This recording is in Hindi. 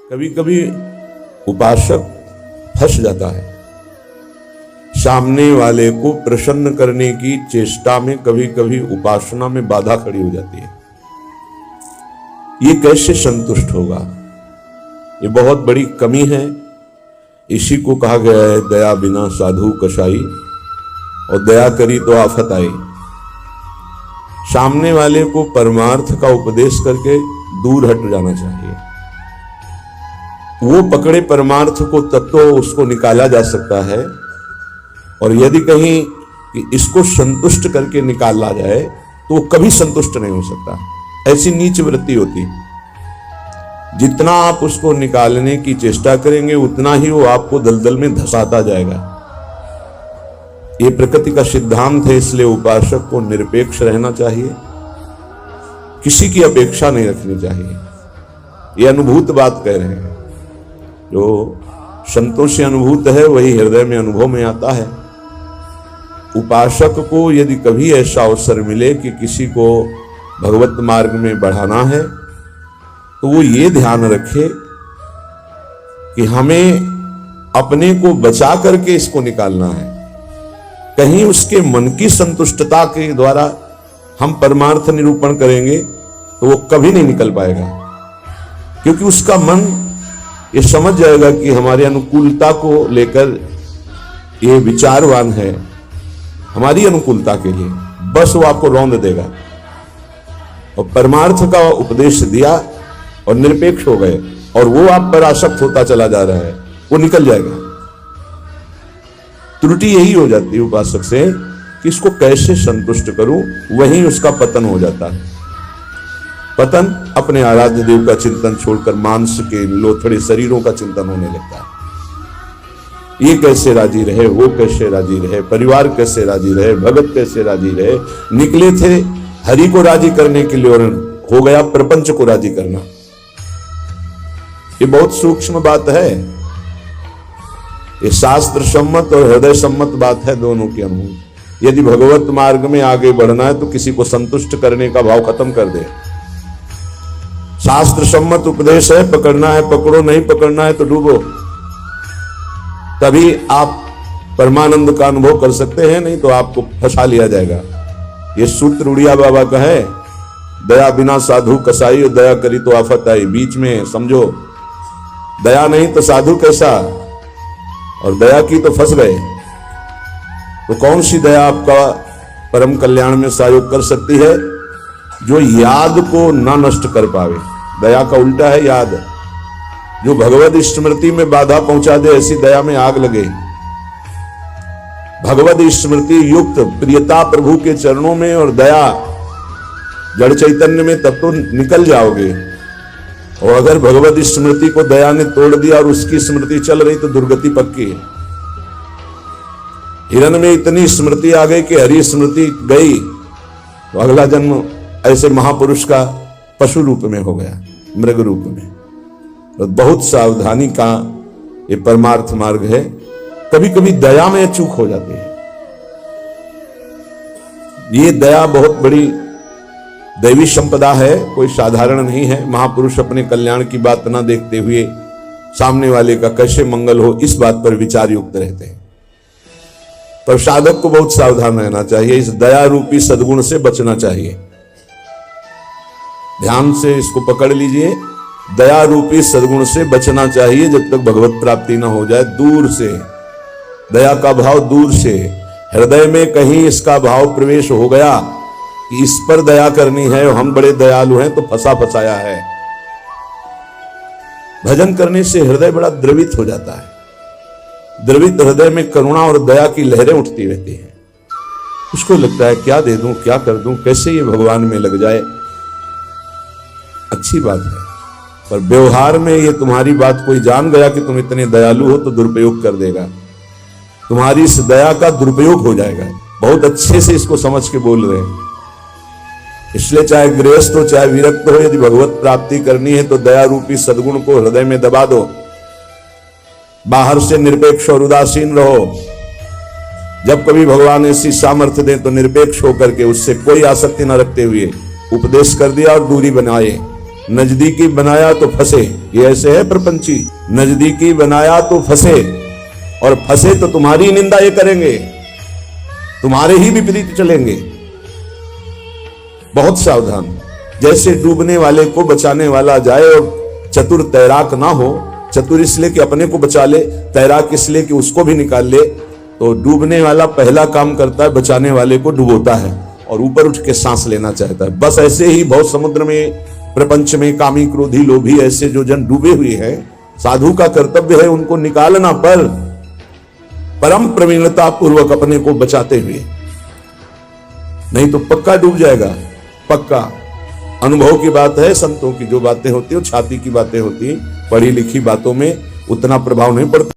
कभी कभी उपासक फंस जाता है। सामने वाले को प्रसन्न करने की चेष्टा में कभी कभी उपासना में बाधा खड़ी हो जाती है। ये कैसे संतुष्ट होगा? ये बहुत बड़ी कमी है। इसी को कहा गया है दया बिना साधु कसाई, और दया करी तो आफत आई। सामने वाले को परमार्थ का उपदेश करके दूर हट जाना चाहिए। वो पकड़े परमार्थ को तब तो उसको निकाला जा सकता है, और यदि कहीं कि इसको संतुष्ट करके निकाला जाए तो वो कभी संतुष्ट नहीं हो सकता। ऐसी नीच वृत्ति होती। जितना आप उसको निकालने की चेष्टा करेंगे उतना ही वो आपको दलदल में धंसाता जाएगा। ये प्रकृति का सिद्धांत है। इसलिए उपासक को निरपेक्ष रहना चाहिए, किसी की अपेक्षा नहीं रखनी चाहिए। ये अनुभूत बात कह रहे हैं। जो संतों से अनुभूत है वही हृदय में अनुभव में आता है। उपासक को यदि कभी ऐसा अवसर मिले कि किसी को भगवत मार्ग में बढ़ाना है तो वो ये ध्यान रखे कि हमें अपने को बचा करके इसको निकालना है। कहीं उसके मन की संतुष्टता के द्वारा हम परमार्थ निरूपण करेंगे तो वो कभी नहीं निकल पाएगा, क्योंकि उसका मन ये समझ जाएगा कि हमारी अनुकूलता को लेकर ये विचारवान है, हमारी अनुकूलता के लिए, बस वो आपको रौंद देगा। और परमार्थ का उपदेश दिया और निरपेक्ष हो गए और वो आप पर आसक्त होता चला जा रहा है, वो निकल जाएगा। त्रुटि यही हो जाती है उपासक से कि इसको कैसे संतुष्ट करूं, वहीं उसका पतन हो जाता है। पतन अपने आराध्य देव का चिंतन छोड़कर मांस के लोथड़े शरीरों का चिंतन होने लगता है। ये कैसे राजी रहे, वो कैसे राजी रहे, परिवार कैसे राजी रहे, भगत कैसे राजी रहे। निकले थे हरि को राजी करने के लिए और हो गया प्रपंच को राजी करना। ये बहुत सूक्ष्म बात है। ये शास्त्र सम्मत और हृदय सम्मत बात है, दोनों की अनुभूति। यदि भगवत मार्ग में आगे बढ़ना है तो किसी को संतुष्ट करने का भाव खत्म कर दे। शास्त्र सम्मत उपदेश है, पकड़ना है पकड़ो, नहीं पकड़ना है तो डूबो। तभी आप परमानंद का अनुभव कर सकते हैं, नहीं तो आपको फंसा लिया जाएगा। ये सूत्र उड़िया बाबा का है, दया बिना साधु कसाई और दया करी तो आफत आई। बीच में समझो, दया नहीं तो साधु कैसा, और दया की तो फंस गए। तो कौन सी दया आपका परम कल्याण में सहयोग कर सकती है? जो याद को ना नष्ट कर पावे। दया का उल्टा है याद। जो भगवत स्मृति में बाधा पहुंचा दे, ऐसी दया में आग लगे। भगवत स्मृति युक्त प्रियता प्रभु के चरणों में और दया जड़ चैतन्य में, तब तो निकल जाओगे। और अगर भगवत स्मृति को दया ने तोड़ दिया और उसकी स्मृति चल रही तो दुर्गति पक्की है। हिरण में इतनी स्मृति आ गई कि हरि स्मृति गई तो अगला जन्म ऐसे महापुरुष का पशु रूप में हो गया, मृग रूप में। तो बहुत सावधानी का ये परमार्थ मार्ग है। कभी कभी दया में चूक हो जाती है। ये दया बहुत बड़ी दैवी संपदा है, कोई साधारण नहीं है। महापुरुष अपने कल्याण की बात ना देखते हुए सामने वाले का कैसे मंगल हो, इस बात पर विचार युक्त रहते हैं। पर साधक को बहुत सावधान रहना चाहिए। इस दया रूपी सद्गुण से बचना चाहिए। ध्यान से इसको पकड़ लीजिए। दया रूपी सद्गुण से बचना चाहिए जब तक भगवत प्राप्ति ना हो जाए। दूर से दया का भाव, दूर से हृदय में कहीं इसका भाव प्रवेश हो गया कि इस पर दया करनी है और हम बड़े दयालु हैं, तो फंसा फंसाया है। भजन करने से हृदय बड़ा द्रवित हो जाता है। द्रवित हृदय में करुणा और दया की लहरें उठती रहती हैं। उसको लगता है क्या दे दूं, क्या कर दूं, कैसे ये भगवान में लग जाए। अच्छी बात है, पर व्यवहार में ये तुम्हारी बात कोई जान गया कि तुम इतने दयालु हो तो दुरुपयोग कर देगा। तुम्हारी इस दया का दुरुपयोग हो जाएगा। बहुत अच्छे से इसको समझ के बोल रहे हैं। इसलिए चाहे गृहस्थ हो चाहे विरक्त हो, यदि भगवत प्राप्ति करनी है तो दया रूपी सद्गुण को हृदय में दबा दो। बाहर से निरपेक्ष और उदासीन रहो। जब कभी भगवान ऐसी सामर्थ्य दें तो निरपेक्ष होकर के उससे कोई आसक्ति न रखते हुए उपदेश कर दिया और दूरी बनाए। नजदीकी बनाया तो फंसे, ये ऐसे है प्रपंची। नजदीकी बनाया तो फंसे, और फंसे तो तुम्हारी निंदा ये करेंगे, तुम्हारे ही विपरीत चलेंगे। बहुत सावधान। जैसे डूबने वाले को बचाने वाला जाए और चतुर तैराक ना हो, चतुर इसलिए कि अपने को बचा ले, तैराक इसलिए कि उसको भी निकाल ले, तो डूबने वाला पहला काम करता है बचाने वाले को डुबोता है और ऊपर उठ के सांस लेना चाहता है। बस ऐसे ही बहुत समुद्र में, प्रपंच में कामी क्रोधी लोभी ऐसे जो जन डूबे हुए हैं, साधु का कर्तव्य है उनको निकालना, पर परम प्रवीणता पूर्वक अपने को बचाते हुए, नहीं तो पक्का डूब जाएगा। पक्का अनुभव की बात है। संतों की जो बातें होती है छाती की बातें होती, पढ़ी लिखी बातों में उतना प्रभाव नहीं पड़ता।